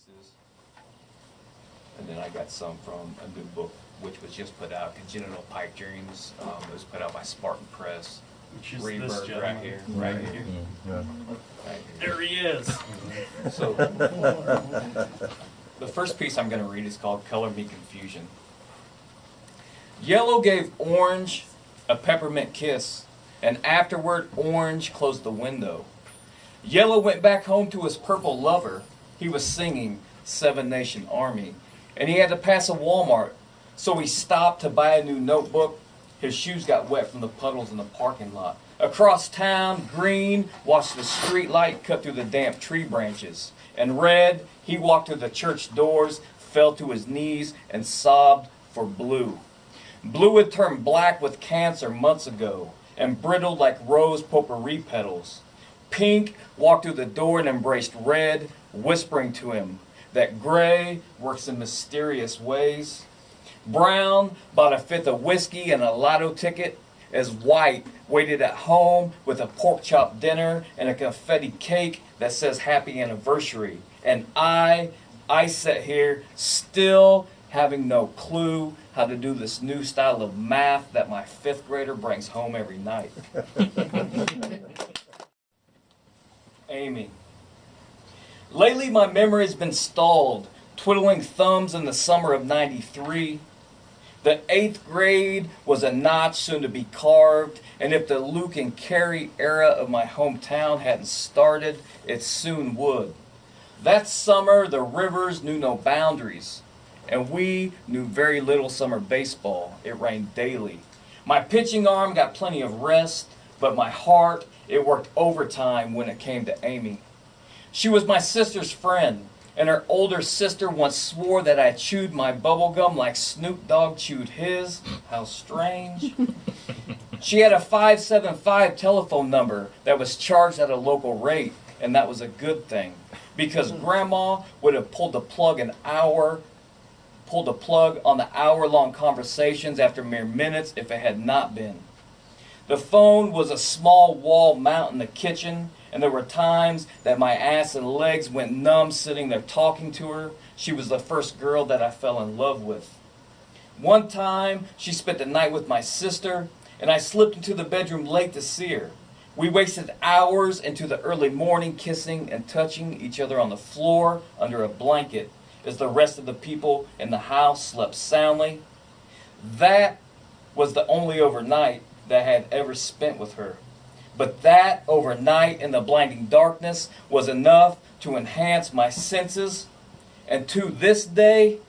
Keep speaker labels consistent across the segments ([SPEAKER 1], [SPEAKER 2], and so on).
[SPEAKER 1] pieces. And then I got some from a new book, which was just put out, Congenital Pipe Dreams. It was put out by Spartan Press.
[SPEAKER 2] Which is
[SPEAKER 1] Rebirth
[SPEAKER 2] this gentleman.
[SPEAKER 1] right here, right here.
[SPEAKER 3] Yeah.
[SPEAKER 1] Right here.
[SPEAKER 2] There he is.
[SPEAKER 1] So, the first piece I'm going to read is called Color Me Confusion. Yellow gave orange a peppermint kiss, and afterward orange closed the window. Yellow went back home to his purple lover. He was singing Seven Nation Army, and he had to pass a Walmart, so he stopped to buy a new notebook. His shoes got wet from the puddles in the parking lot. Across town, green watched the street light cut through the damp tree branches. And red, he walked to the church doors, fell to his knees, and sobbed for blue. Blue had turned black with cancer months ago, and brittled like rose potpourri petals. Pink walked through the door and embraced red, whispering to him that gray works in mysterious ways. Brown bought a fifth of whiskey and a lotto ticket, as white waited at home with a pork chop dinner and a confetti cake that says happy anniversary. And I sat here still having no clue how to do this new style of math that my fifth grader brings home every night. Amy. Lately my memory has been stalled, twiddling thumbs in the summer of '93. The 8th grade was a notch soon to be carved, and if the Luke and Carrie era of my hometown hadn't started, it soon would. That summer, the rivers knew no boundaries, and we knew very little summer baseball. It rained daily. My pitching arm got plenty of rest, but my heart, it worked overtime when it came to Amy. She was my sister's friend, and her older sister once swore that I chewed my bubble gum like Snoop Dogg chewed his. How strange. She had a 575 telephone number that was charged at a local rate, and that was a good thing, because Grandma would have pulled the plug on the hour-long conversations after mere minutes if it had not been. The phone was a small wall mount in the kitchen, and there were times that my ass and legs went numb sitting there talking to her. She was the first girl that I fell in love with. One time, she spent the night with my sister, and I slipped into the bedroom late to see her. We wasted hours into the early morning kissing and touching each other on the floor under a blanket as the rest of the people in the house slept soundly. That was the only overnight that I had ever spent with her. But that overnight in the blinding darkness was enough to enhance my senses. And to this day,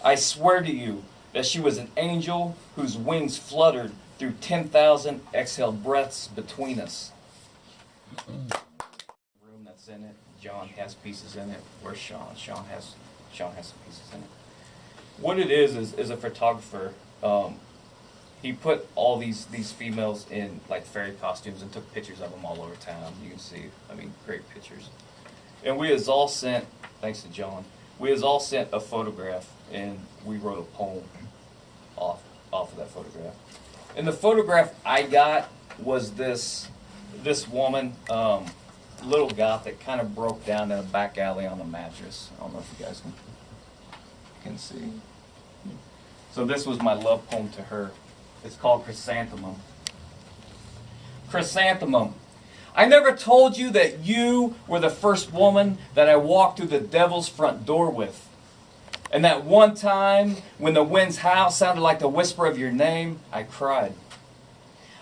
[SPEAKER 1] I swear to you that she was an angel whose wings fluttered through 10,000 exhaled breaths between us. The room that's in it, John has pieces in it. Where's Sean? Sean has some pieces in it. What it is a photographer. He put all these females in like fairy costumes and took pictures of them all over town. You can see, great pictures. And we has all sent, thanks to John, we has all sent a photograph, and we wrote a poem off of that photograph. And the photograph I got was this woman, little gothic, kind of broke down in a back alley on a mattress. I don't know if you guys can see. So this was my love poem to her. It's called Chrysanthemum. Chrysanthemum. I never told you that you were the first woman that I walked through the devil's front door with. And that one time, when the wind's howl sounded like the whisper of your name, I cried.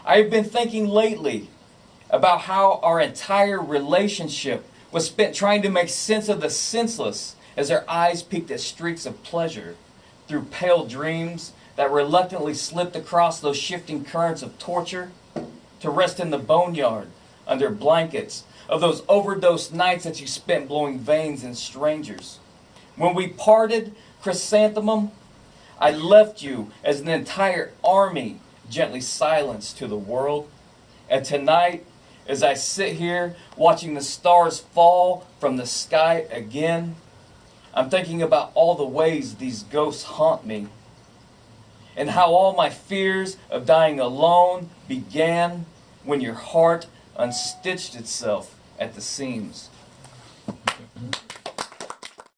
[SPEAKER 1] I have been thinking lately about how our entire relationship was spent trying to make sense of the senseless as our eyes peeked at streaks of pleasure through pale dreams that reluctantly slipped across those shifting currents of torture to rest in the boneyard under blankets of those overdosed nights that you spent blowing veins in strangers. When we parted, Chrysanthemum, I left you as an entire army gently silenced to the world. And tonight, as I sit here watching the stars fall from the sky again, I'm thinking about all the ways these ghosts haunt me, and how all my fears of dying alone began when your heart unstitched itself at the seams.